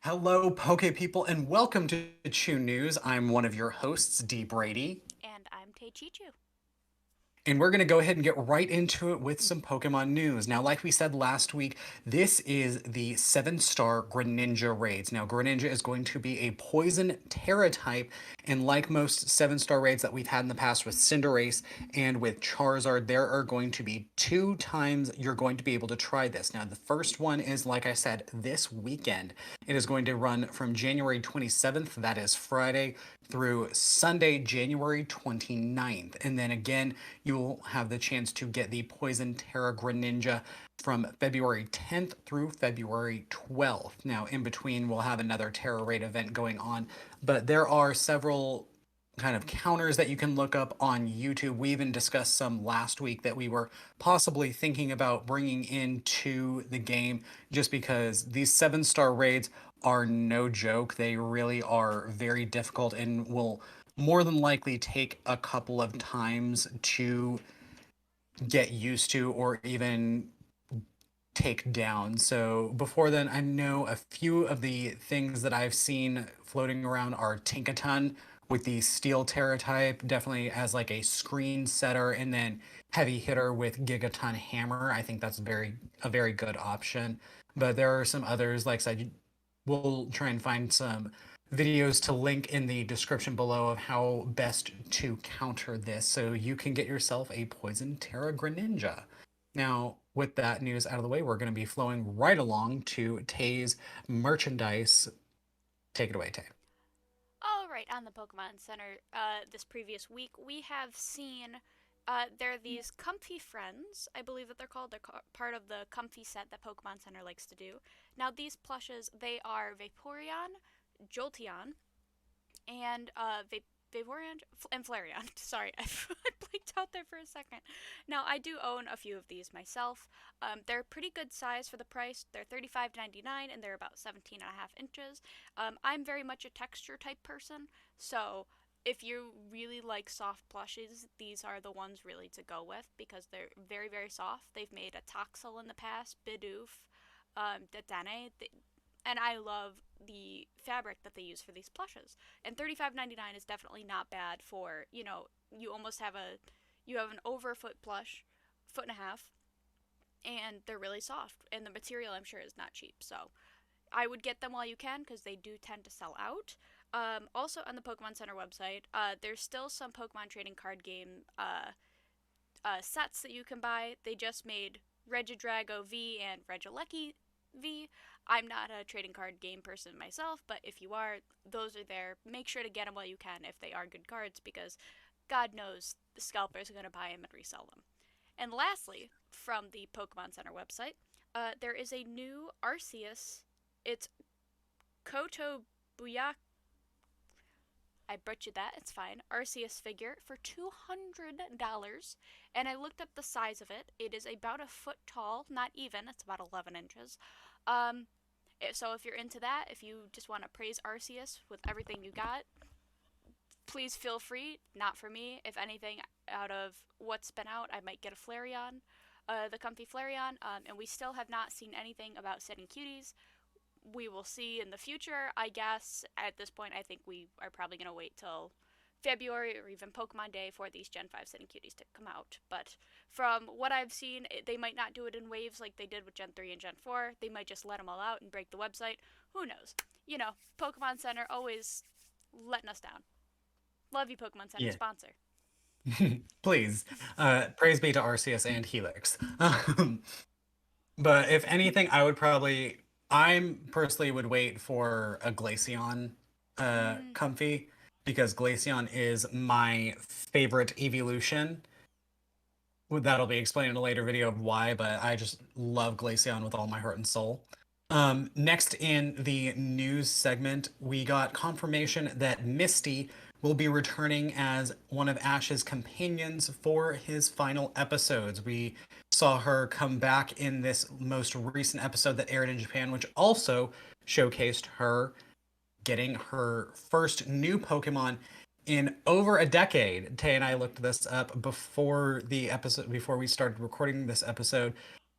Hello, Poke people, and welcome to Chew News. I'm one of your hosts, Dee Brady, And I'm Teichichu. and we're going to go ahead and get right into it with some Pokemon news. Now, like we said last week, this is the 7-star Greninja raids. Now, Greninja is going to be a poison Terra type, and like most 7-star raids that we've had in the past with Cinderace and with Charizard, there are going to be 2 times you're going to be able to try this. Now, the first one is, like I said, this weekend. It is going to run from January 27th, that is Friday, through Sunday, January 29th. And then again, you'll have the chance to get the Poison Terra Greninja from February 10th through February 12th. Now, in between, we'll have another Terra Raid event going on, but there are several kind of counters that you can look up on YouTube. We even discussed some last week that we were possibly thinking about bringing into the game just because these 7-star raids are no joke. They really are very difficult and will more than likely take a couple of times to get used to or even take down. So before then, I know a few of the things that I've seen floating around are Tinkaton with the Steel Terra type, definitely as like a screen setter, and then Heavy Hitter with Gigaton Hammer. I think that's a very good option. But there are some others, like I said, we'll try and find some videos to link in the description below of how best to counter this so you can get yourself a Poison Terra Greninja. Now, with that news out of the way, we're going to be flowing right along to Tay's merchandise. Take it away, Tay. All right, on the Pokemon Center this previous week, we have seen there are these Comfy Friends, I believe that they're called. Part of the Comfy set that Pokemon Center likes to do. Now, these plushes, they are Vaporeon, Jolteon, and Vaporeon and Flareon. Sorry, I blinked out there for a second. Now, I do own a few of these myself. They're pretty good size for the price. They're $35.99 and they're about 17.5 inches. I'm very much a texture type person, so if you really like soft plushes, these are the ones really to go with because they're very, very soft. They've made a Toxel in the past, Bidoof, Dedenne, and I love the fabric that they use for these plushes. And $35.99 is definitely not bad for, you almost have an over foot plush, foot and a half, and they're really soft. And the material, I'm sure, is not cheap. So I would get them while you can because they do tend to sell out. Also, on the Pokemon Center website, there's still some Pokemon trading card game sets that you can buy. They just made Regidrago V and Regieleki V. I'm not a trading card game person myself, but if you are, those are there. Make sure to get them while you can if they are good cards because God knows the scalpers are going to buy them and resell them. And lastly, from the Pokemon Center website, there is a new Arceus. It's Koto Buyak. I butchered that. It's fine. Arceus figure for $200, and I looked up the size of it. It is about a foot tall, not even. It's about 11 inches. Um, so if you're into that, if you just want to praise Arceus with everything you got, please feel free. Not for me. If anything, out of what's been out, I might get a Flareon, the comfy Flareon. And we still have not seen anything about setting cuties. We will see in the future. I guess at this point, I think we are probably going to wait till February or even Pokemon Day for these Gen 5 setting cuties to come out. But from what I've seen, they might not do it in waves like they did with Gen 3 and Gen 4. They might just let them all out and break the website. Who knows? Pokemon Center always letting us down. Love you, Pokemon Center Yeah. sponsor. Please. Praise be to Arceus and Helix. But if anything, I'm personally would wait for a Glaceon Mm, comfy because Glaceon is my favorite evolution. That'll be explained in a later video of why, but I just love Glaceon with all my heart and soul. Next in the news segment, we got confirmation that Misty will be returning as one of Ash's companions for his final episodes. We saw her come back in this most recent episode that aired in Japan, which also showcased her getting her first new Pokemon in over a decade. Tay and I looked this up before the episode, before we started recording this episode.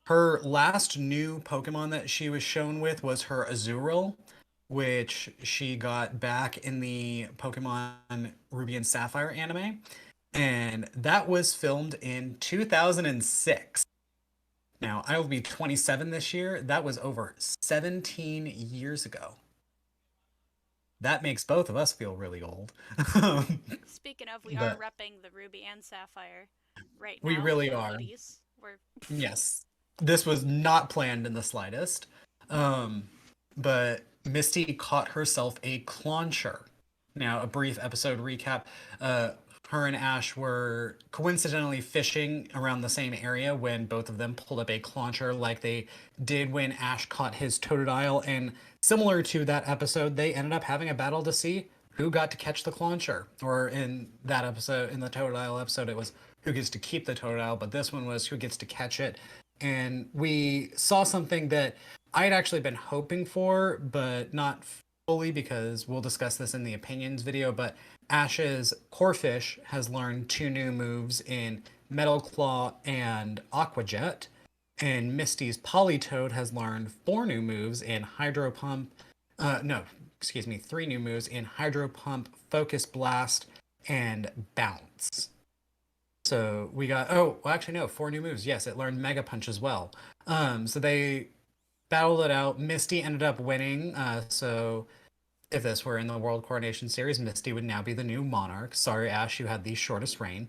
Her last new Pokemon that she was shown with was her Azurill, which she got back in the Pokemon Ruby and Sapphire anime. And that was filmed in 2006. Now, I will be 27 this year. That was over 17 years ago. That makes both of us feel really old. Speaking of, we are But repping the Ruby and Sapphire right we now with really the are. hoodies. We're Yes. This was not planned in the slightest. Um, but Misty caught herself a clauncher. Now, a brief episode recap. Uh, her and Ash were coincidentally fishing around the same area when both of them pulled up a clauncher like they did when Ash caught his Totodile. And similar to that episode, they ended up having a battle to see who got to catch the clauncher. Or in that episode, in the Totodile episode, it was who gets to keep the Totodile, but this one was who gets to catch it. And we saw something that I had actually been hoping for, but not fully because we'll discuss this in the opinions video. But Ash's Corphish has learned two new moves in Metal Claw and Aqua Jet, and Misty's Politoed has learned four new moves in Hydro Pump. No, excuse me, three new moves in Hydro Pump, Focus Blast, and Bounce. So we got, oh, well, actually, no, four new moves. Yes, it learned Mega Punch as well. So they battled it out. Misty ended up winning. So if this were in the World Coronation Series, Misty would now be the new Monarch. Sorry, Ash, you had the shortest reign.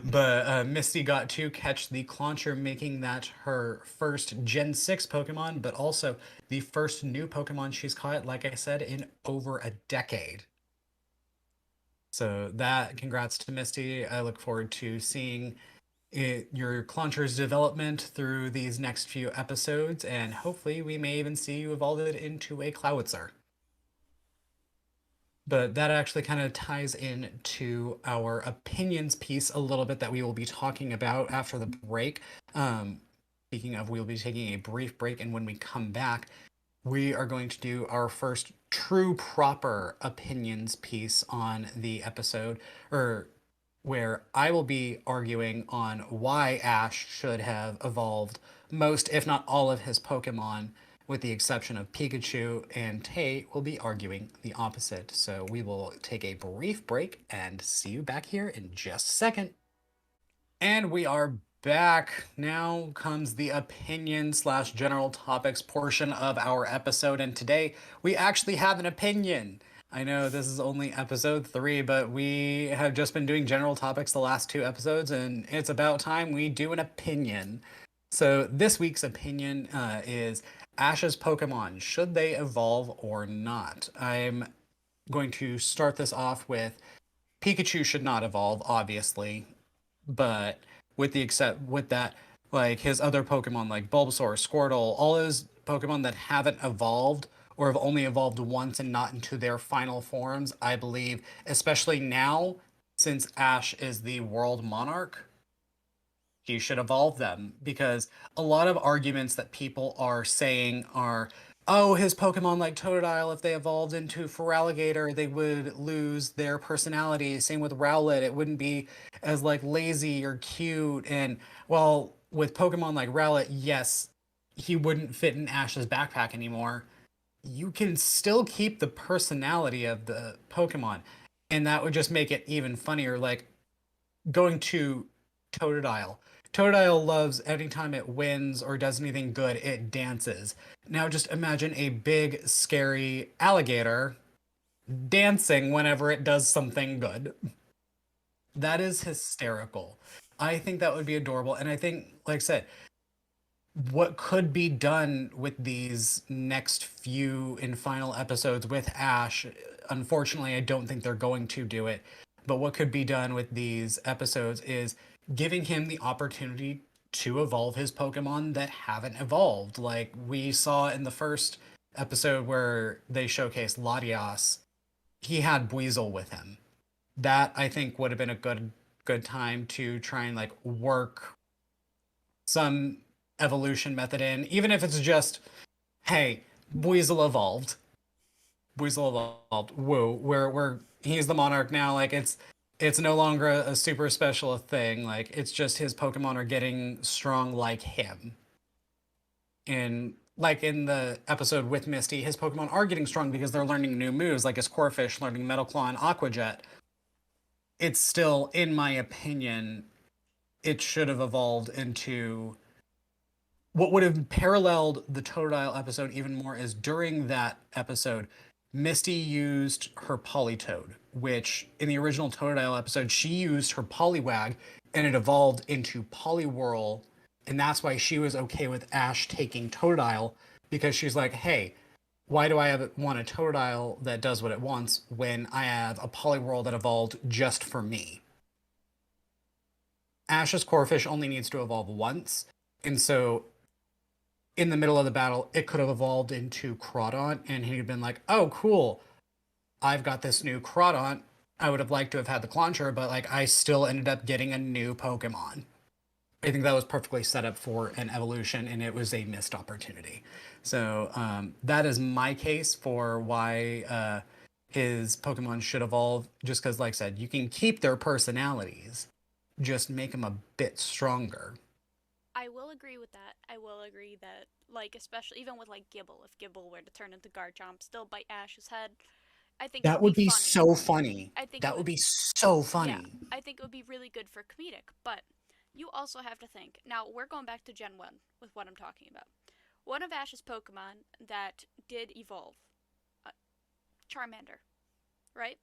But Misty got to catch the Clauncher, making that her first Gen 6 Pokemon, but also the first new Pokemon she's caught, like I said, in over a decade. So that, congrats to Misty. I look forward to seeing your Clauncher's development through these next few episodes, and hopefully we may even see you evolve it into a Clowitzer. But that actually kind of ties into our opinions piece a little bit that we will be talking about after the break. Speaking of, we'll be taking a brief break, and when we come back, we are going to do our first true proper opinions piece on the episode, or where I will be arguing on why Ash should have evolved most, if not all, of his Pokemon, with the exception of Pikachu, and Tay will be arguing the opposite. So we will take a brief break and see you back here in just a second. And we are back. Now comes the opinion slash general topics portion of our episode. And today we actually have an opinion. I know this is only episode 3, but we have just been doing general topics the last 2 episodes, and it's about time we do an opinion. So this week's opinion is Ash's Pokemon. Should they evolve or not? I'm going to start this off with Pikachu should not evolve, obviously, but with that, like his other Pokemon like Bulbasaur, Squirtle, all those Pokemon that haven't evolved or have only evolved once and not into their final forms, I believe, especially now since Ash is the world monarch, he should evolve them because a lot of arguments that people are saying are, oh, his Pokemon like Totodile, if they evolved into Feraligatr, they would lose their personality. Same with Rowlet, it wouldn't be as like lazy or cute. And well, with Pokemon like Rowlet, yes, he wouldn't fit in Ash's backpack anymore. You can still keep the personality of the Pokemon, and that would just make it even funnier. Like going to Totodile. Totodile loves anytime it wins or does anything good, it dances. Now just imagine a big, scary alligator dancing whenever it does something good. That is hysterical. I think that would be adorable. And I think, like I said, what could be done with these next few and final episodes with Ash, unfortunately, I don't think they're going to do it. But what could be done with these episodes is giving him the opportunity to evolve his Pokemon that haven't evolved. Like we saw in the first episode where they showcased Latias, he had Buizel with him. That I think would have been a good time to try and like work some evolution method in, even if it's just, hey, Buizel evolved. Buizel evolved. Woo, we're he's the monarch now. Like it's no longer a super special thing. Like it's just his Pokemon are getting strong like him. And like in the episode with Misty, his Pokemon are getting strong because they're learning new moves, like his Corphish learning Metal Claw and Aqua Jet. It's still, in my opinion, it should have evolved into what would have paralleled the Totodile episode even more is during that episode, Misty used her Politoed, which in the original Totodile episode, she used her Poliwag and it evolved into Poliwhirl. And that's why she was okay with Ash taking Totodile because she's like, hey, why do want a Totodile that does what it wants when I have a Poliwhirl that evolved just for me? Ash's Corphish only needs to evolve once. And so in the middle of the battle, it could have evolved into Crawdaunt, and he'd been like, "Oh, cool! I've got this new Crawdaunt. I would have liked to have had the Clauncher, but like, I still ended up getting a new Pokemon." I think that was perfectly set up for an evolution, and it was a missed opportunity. So that is my case for why his Pokemon should evolve. Just because, like I said, you can keep their personalities, just make them a bit stronger. I will agree with that. I will agree that, like, especially even with like Gibble, if Gibble were to turn into Garchomp, still bite Ash's head, I think it That would be would be funny. so funny. I think it That would would, be so yeah, funny. I think it would be really good for comedic. But you also have to think. Now we're going back to Gen 1 with what I'm talking about. One of Ash's Pokemon that did evolve, uh, Charmander, right?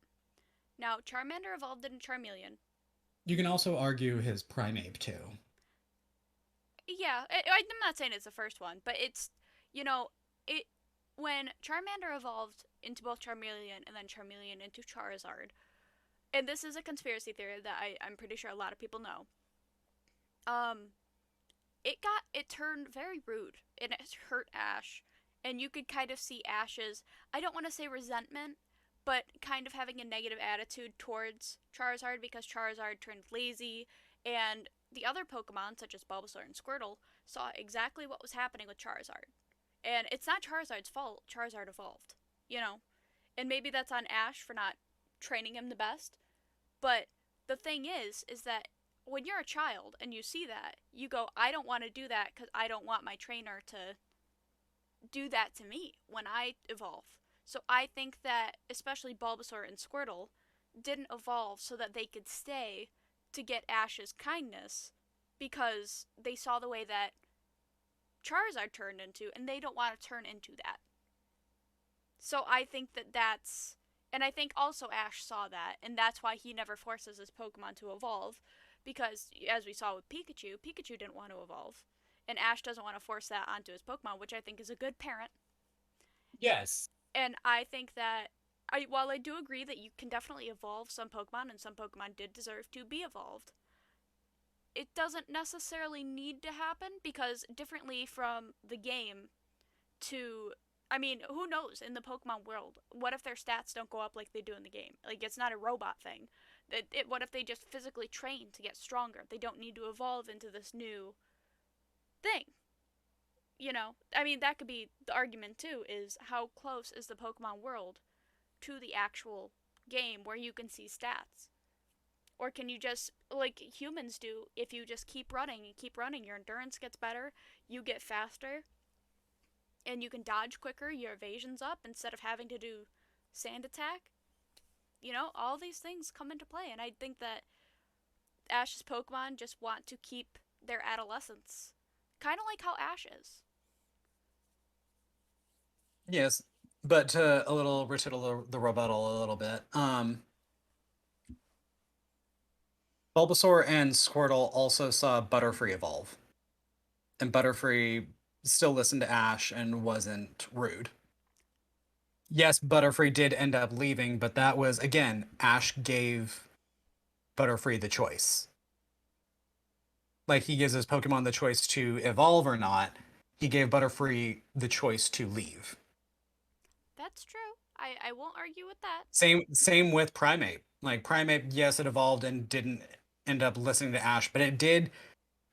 Now Charmander evolved into Charmeleon. You can also argue his Primeape too. Yeah, I'm not saying it's the first one, but it's, you know, it when Charmander evolved into both Charmeleon and then Charmeleon into Charizard, and this is a conspiracy theory that I'm pretty sure a lot of people know. Um, it turned very rude and it hurt Ash, and you could kind of see Ash's, I don't want to say resentment, but kind of having a negative attitude towards Charizard because Charizard turned lazy, and the other Pokemon such as Bulbasaur and Squirtle saw exactly what was happening with Charizard. And it's not Charizard's fault. Charizard evolved, you know. And maybe that's on Ash for not training him the best, but the thing is that when you're a child and you see that, you go, I don't want to do that because I don't want my trainer to do that to me when I evolve. So I think that especially Bulbasaur and Squirtle didn't evolve so that they could stay to get Ash's kindness because they saw the way that Charizard turned into and they don't want to turn into that. So I think that that's, and I think also Ash saw that, and that's why he never forces his Pokemon to evolve, because as we saw with Pikachu, Pikachu didn't want to evolve, and Ash doesn't want to force that onto his Pokemon, which I think is a good parent. Yes. And I think that while I do agree that you can definitely evolve some Pokemon, and some Pokemon did deserve to be evolved, it doesn't necessarily need to happen because differently from the game to, I mean, who knows in the Pokemon world? What if their stats don't go up like they do in the game? Like, it's not a robot thing. What if they just physically train to get stronger? They don't need to evolve into this new thing. I mean, that could be the argument too, is how close is the Pokemon world to the actual game where you can see stats? Or can you just, like humans do, if you just keep running, your endurance gets better, you get faster, and you can dodge quicker, your evasion's up instead of having to do sand attack. All these things come into play, and I think that Ash's Pokemon just want to keep their adolescence. Kind of like how Ash is. Yes, but to a little retittle the rebuttal a little bit. Bulbasaur and Squirtle also saw Butterfree evolve, and Butterfree still listened to Ash and wasn't rude. Yes, Butterfree did end up leaving, but that was again Ash gave Butterfree the choice. Like he gives his Pokemon the choice to evolve or not. He gave Butterfree the choice to leave. That's true. I won't argue with that. Same with Primeape. Like Primeape, yes, it evolved and didn't end up listening to Ash, but it did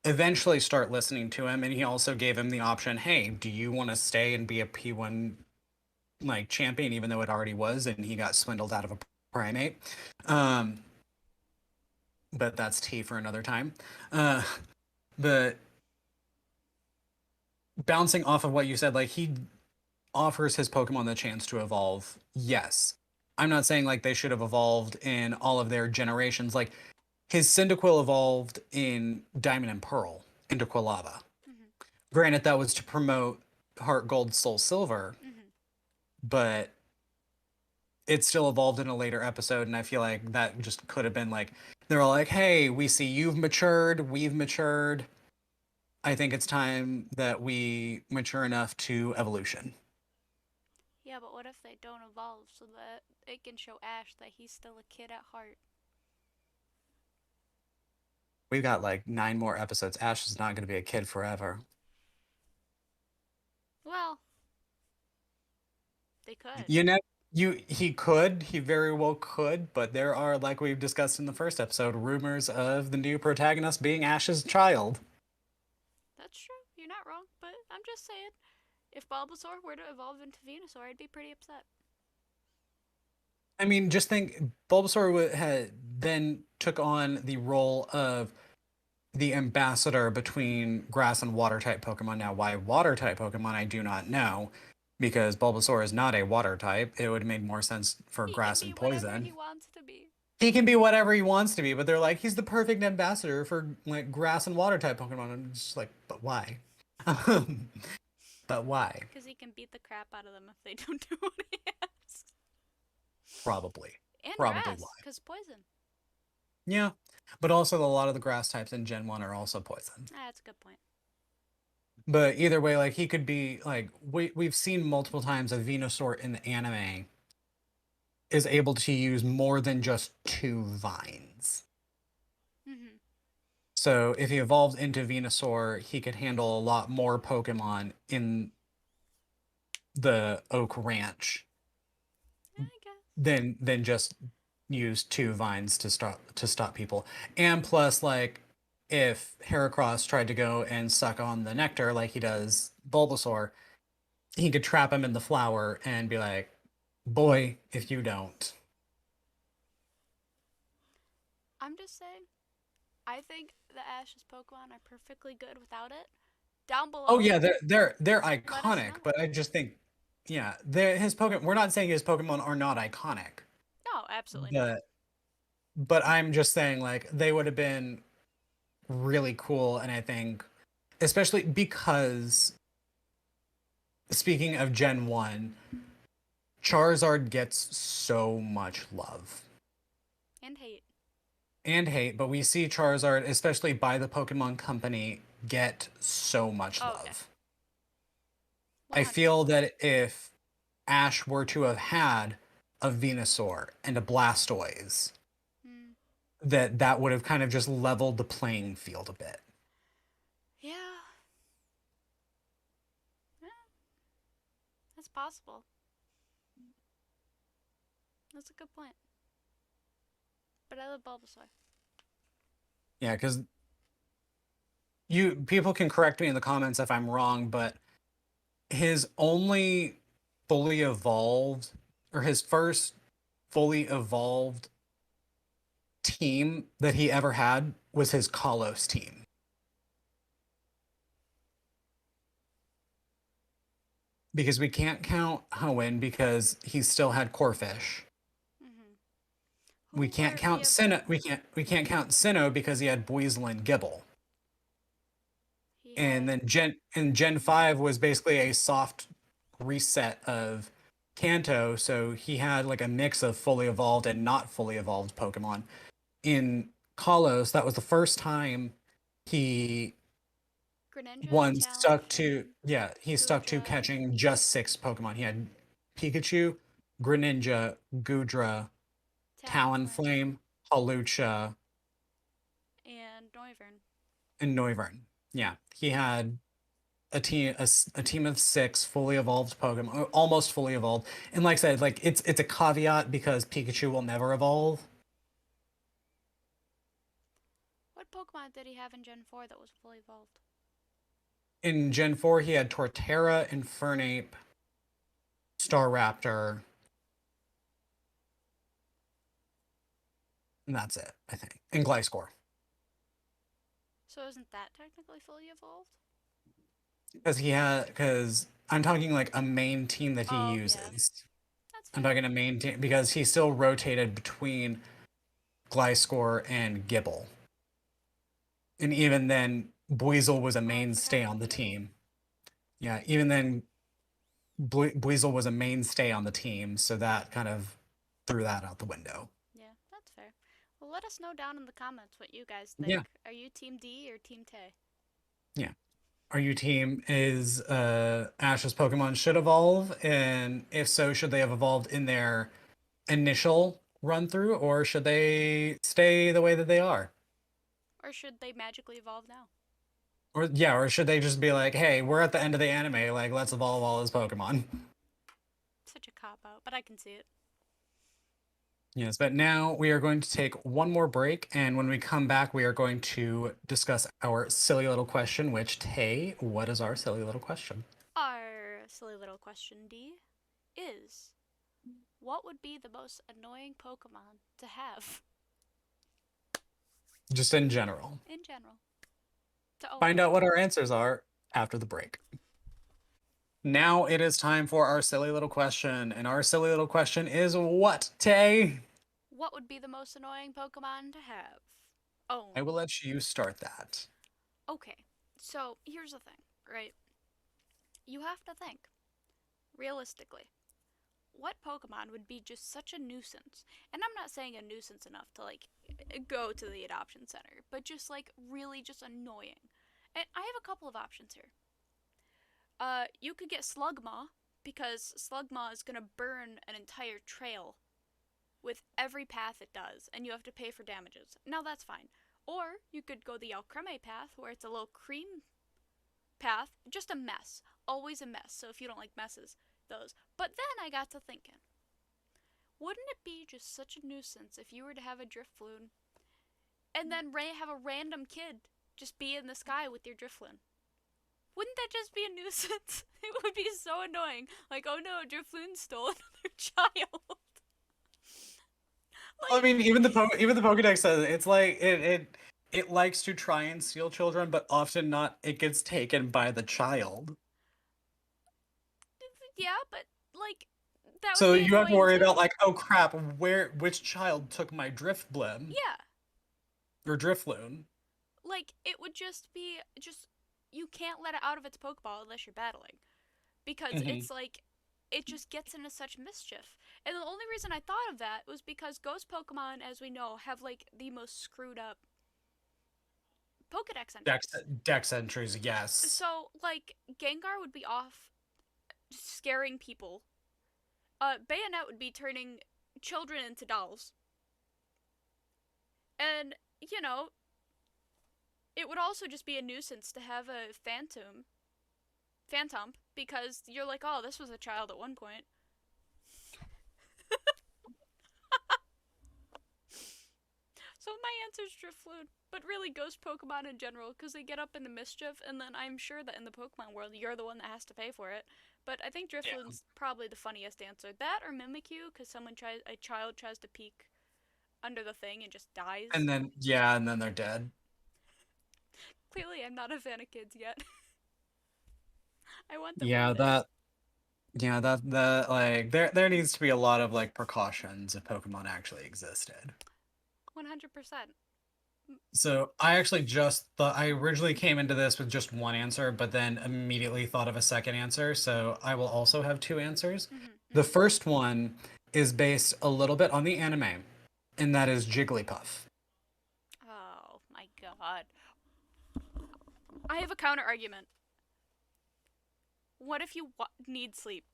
eventually start listening to him, and he also gave him the option, hey, do you want to stay and be a P1 like champion, even though it already was, and he got swindled out of a Primeape. Um, but that's tea for another time. But bouncing off of what you said, like he offers his Pokemon the chance to evolve. Yes. I'm not saying like they should have evolved in all of their generations. Like his Cyndaquil evolved in Diamond and Pearl into Quilava. Mhm. Granted, that was to promote Heart Gold, Soul Silver, Mhm. but it still evolved in a later episode, and I feel like that just could have been like they're all like, "Hey, we see you've matured, we've matured. I think it's time that we mature enough to evolution." Yeah, but what if they don't evolve so that it can show Ash that he's still a kid at heart? We've got like 9 more episodes. Ash is not going to be a kid forever. Well, they could. You know, he could, he very well could, but there are, like we've discussed in the first episode, rumors of the new protagonist being Ash's child. That's true. You're not wrong, but I'm just saying, if Bulbasaur were to evolve into Venusaur, I'd be pretty upset. I mean, just think Bulbasaur had then took on the role of the ambassador between grass and water type Pokemon. Now, why water type Pokemon, I do not know, because Bulbasaur is not a water type. It would have made more sense for He can grass be and whatever he poison. wants to be. He can be whatever he wants to be, but they're like, he's the perfect ambassador for like grass and water type Pokemon. And it's just like, but why? But why? Because he can beat the crap out of them if they don't do what he asks. Probably. And Probably grass, why. because poison. Yeah. But also, a lot of the grass types in Gen 1 are also poison. Ah, that's a good point. But either way, like, he could be, like, we've seen multiple times a Venusaur in the anime is able to use more than just 2 vines. Mm-hmm. So if he evolved into Venusaur, he could handle a lot more Pokemon in the Oak Ranch I guess. than just use 2 vines to stop people. And plus, like if Heracross tried to go and suck on the nectar like he does Bulbasaur, he could trap him in the flower and be like, "Boy, if you don't." I'm just saying, I think the Ash's Pokemon are perfectly good without it. Down Oh below, yeah, they're let us iconic, know. but I just think, yeah, his Pokemon. We're not saying his Pokemon are not iconic, No, absolutely not. but I'm just saying like they would have been really cool, and I think especially because speaking of Gen 1, Charizard gets so much love And hate. and hate, but we see Charizard, especially by the Pokemon Company, get so much Oh, yeah. love. I feel 100%. that if Ash were to have had a Venusaur and a Blastoise, Hmm. that would have kind of just leveled the playing field a bit. Yeah. Yeah, that's possible. That's a good point. But I love Bulbasaur. Yeah, because you people can correct me in the comments if I'm wrong, but his only fully evolved or his first fully evolved team that he ever had was his Kalos team. Because we can't count Hoenn because he still had Corphish. Mm-hmm. We Who can't were we count have? Sinnoh. We can't count Sinnoh because he had Buizel and Gibble. He And had. then Gen 5 was basically a soft reset of Kanto, so he had like a mix of fully evolved and not fully evolved Pokemon. In Kalos, that was the first time he Greninja, Talonflame, he stuck to Goodra, catching just 6 Pokemon. He had Pikachu, Greninja, Gudra, Talonflame, Talonflame, Hawlucha, and Noivern. and Noivern. Yeah, he had a team of 6 fully evolved Pokemon, almost fully evolved. And like I said, like it's a caveat because Pikachu will never evolve. What Pokemon did he have in Gen 4 that was fully evolved? In Gen 4, he had Torterra, Infernape, Staraptor, and that's it, I think. And Gliscor. So isn't that technically fully evolved? because I'm talking like a main team that he Oh, yeah. uses. That's I'm fair. talking a main team because he still rotated between Gliscor and Gibble. And even then, Buizel was a Oh, I forgot mainstay on about the Gibble. team. Yeah, even then, Buizel was a mainstay on the team, so that kind of threw that out the window. Yeah, that's fair. Well, let us know down in the comments what you guys Yeah, think. Are you Team D or Team Tay? yeah. Are you team is Ash's Pokemon should evolve? And if so, should they have evolved in their initial run through, or should they stay the way that they are? Or should they magically evolve now? Or yeah, or should they just be like, hey, we're at the end of the anime, like let's evolve all his Pokemon? Such a cop out, but I can see it. Yes, but now we are going to take one more break, and when we come back, we are going to discuss our silly little question. Which Tay, what is our silly little question? Our silly little question D is, what would be the most annoying Pokemon to have Just in general. in general to own? Find out what our answers are after the break. Now it is time for our silly little question, and our silly little question is what, Tay? What would be the most annoying Pokemon to have I will owned? let you start that. Okay, so here's the thing, right? You have to think realistically. What Pokemon would be just such a nuisance? And I'm not saying a nuisance enough to like go to the adoption center, but just like really just annoying. And I have a couple of options here. You could get Slugmaw because Slugmaw is gonna burn an entire trail with every path it does, and you have to pay for damages. Now that's fine. Or you could go the Alcremie path, where it's a little cream path, just a mess, always a mess. So if you don't like messes, those. But then I got to thinking, wouldn't it be just such a nuisance if you were to have a Drifloon and then have a random kid just be in the sky with your Drifloon? Wouldn't that just be a nuisance? It would be so annoying. Like, oh no, Drifloon stole another child. I Like, mean, even the Pokedex says it's like it likes to try and steal children, but often not. It gets taken by the child. yeah, but like, that would So be you have to annoying worry about too. like, oh crap, which child took my Drifblim Yeah, or Drifloon? like it would just be just you can't let it out of its Pokeball unless you're battling because Hmm. it's like it just gets into such mischief. And the only reason I thought of that was because ghost Pokemon, as we know, have like the most screwed up Pokedex Dex entries. Dex entries, yes. So like Gengar would be off scaring people. Bayonet would be turning children into dolls. And, you know, it would also just be a nuisance to have a phantom, because you're like, oh, this was a child at one point. So my answer is Drifloon, but really ghost Pokemon in general, because they get up in the mischief, and then I'm sure that in the Pokemon world, you're the one that has to pay for it. But I think Yeah. Drifloon's probably the funniest answer. That or Mimikyu, because a child tries to peek under the thing and just dies. And then they're dead. Clearly, I'm not a fan of kids yet. I want them one Yeah, day. that like there needs to be a lot of like precautions if Pokemon actually existed. 100%. So I actually just thought I originally came into this with just one answer, but then immediately thought of a second answer. So I will also have two answers. Mm-hmm, The mm-hmm. first one is based a little bit on the anime, and that is Jigglypuff. Oh my god. I have a counter argument. What if you need sleep?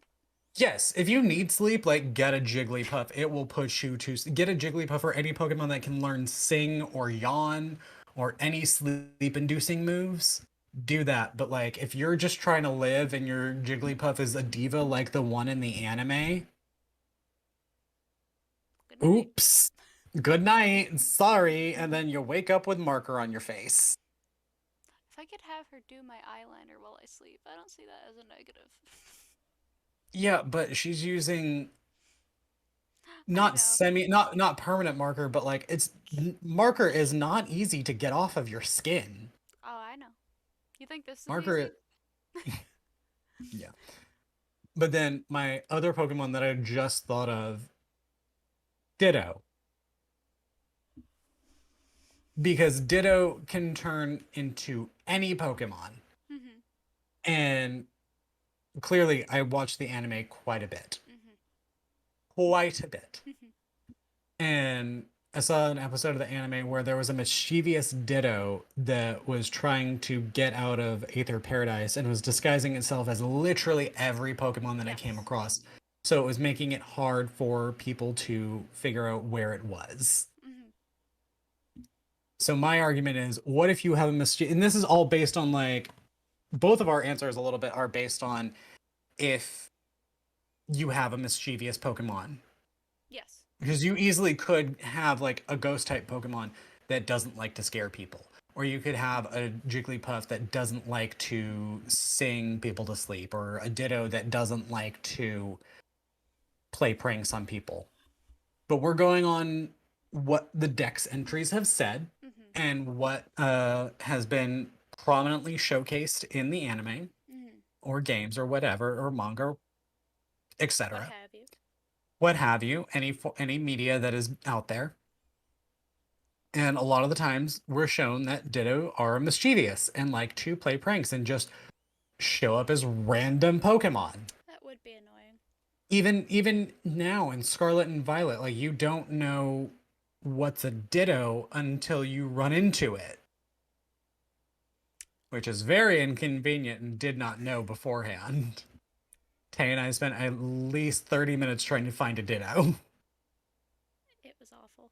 Yes, if you need sleep, like get a Jigglypuff. It will put you to get a Jigglypuff or any Pokemon that can learn Sing or Yawn or any sleep-inducing moves. Do that. But like if you're just trying to live and your Jigglypuff is a diva like the one in the anime, Good night. oops. Good night. Sorry. And then you wake up with marker on your face. If I could have her do my eyeliner while I sleep, I don't see that as a negative. Yeah, but she's using I not know. not permanent marker, but like it's marker is not easy to get off of your skin. Oh, I know. You think this is Marker easy? Yeah. But then my other Pokemon that I just thought of, Ditto. Because Ditto can turn into any Pokemon. Mhm. And clearly, I watched the anime quite a bit. Mhm. Quite a bit. Mhm. And I saw an episode of the anime where there was a mischievous Ditto that was trying to get out of Aether Paradise and was disguising itself as literally every Pokemon that it came Yes. across. So it was making it hard for people to figure out where it was. Mhm. So my argument is, what if you have a mischievous, and this is all based on like both of our answers a little bit are based on if you have a mischievous Pokemon. Yes. Because you easily could have like a ghost type Pokemon that doesn't like to scare people. Or you could have a Jigglypuff that doesn't like to sing people to sleep, or a Ditto that doesn't like to play pranks on people. But we're going on what the Dex entries have said Mhm. and what has been prominently showcased in the anime Mhm. or games or whatever or manga, What etc. have you? What have you, any media that is out there. And a lot of the times we're shown that Ditto are mischievous and like to play pranks and just show up as random Pokemon. That would be annoying. Even now in Scarlet and Violet, like you don't know what's a Ditto until you run into it, which is very inconvenient and did not know beforehand. Tay and I spent at least 30 minutes trying to find a Ditto. It was awful.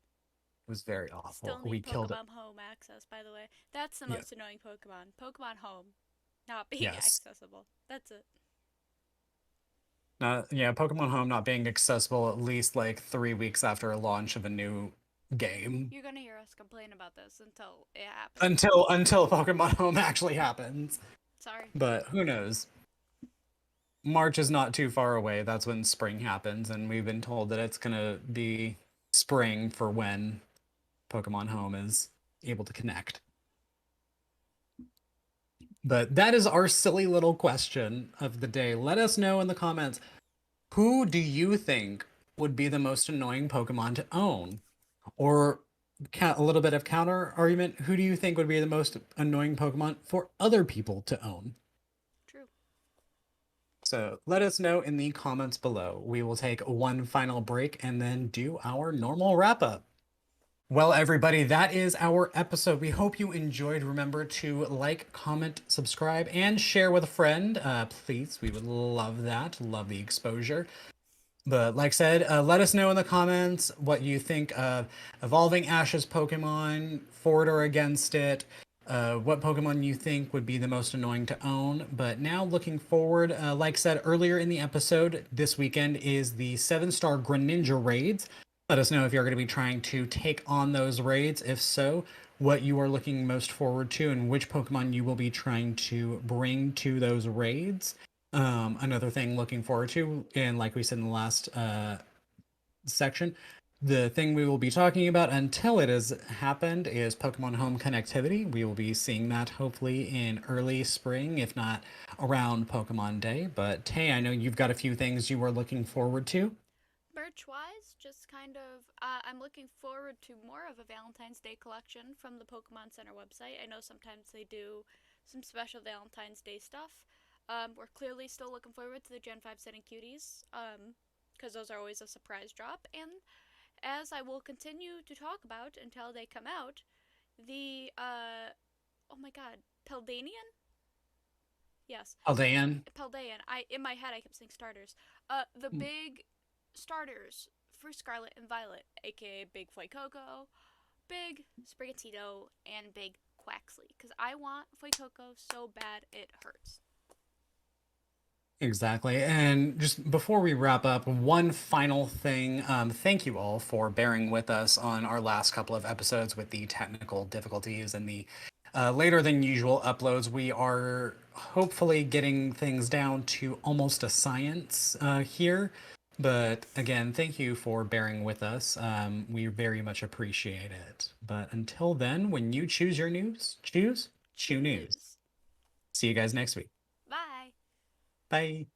It was very Still awful. We need killed it. Pokemon Home access, by the way. That's the Yeah. most annoying Pokemon. Pokemon Home not being Yes. accessible. That's it. Yeah, Pokemon Home not being accessible at least like 3 weeks after a launch of a new game. You're gonna hear us complain about this until it happens. Until Pokemon Home actually happens. Sorry. But who knows? March is not too far away. That's when spring happens, and we've been told that it's gonna be spring for when Pokemon Home is able to connect. But that is our silly little question of the day. Let us know in the comments, who do you think would be the most annoying Pokemon to own? Or a little bit of counter argument, who do you think would be the most annoying Pokemon for other people to own? True. So let us know in the comments below. We will take one final break and then do our normal wrap up. Well, everybody, that is our episode. We hope you enjoyed. Remember to like, comment, subscribe, and share with a friend. Please, we would love that. Love the exposure. But like I said, let us know in the comments what you think of Evolving Ash's Pokemon, for it or against it, what Pokemon you think would be the most annoying to own. But now looking forward, like I said earlier in the episode, this weekend is the 7-star Greninja raids. Let us know if you're going to be trying to take on those raids. If so, what you are looking most forward to and which Pokemon you will be trying to bring to those raids. Another thing looking forward to, and like we said in the last section, the thing we will be talking about until it has happened is Pokemon Home connectivity. We will be seeing that hopefully in early spring, if not around Pokemon Day. But Tay, I know you've got a few things you are looking forward to. Merch wise, just kind of, I'm looking forward to more of a Valentine's Day collection from the Pokemon Center website. I know sometimes they do some special Valentine's Day stuff. We're clearly still looking forward to the Gen 5 setting cuties, because those are always a surprise drop. And as I will continue to talk about until they come out, the, oh my god, Peldanian? Yes, Aldean. Paldean. In my head I kept saying starters. The big starters for Scarlet and Violet, aka Big Fuecoco, Big Sprigatito, and Big Quaxley. Because I want Fuecoco so bad it hurts. Exactly. And just before we wrap up, one final thing. Thank you all for bearing with us on our last couple of episodes with the technical difficulties and the later than usual uploads. We are hopefully getting things down to almost a science here. But again, thank you for bearing with us. We very much appreciate it. But until then, when you choose your news, choose Chew Chew News. news. See you guys next week. Bye. Bye.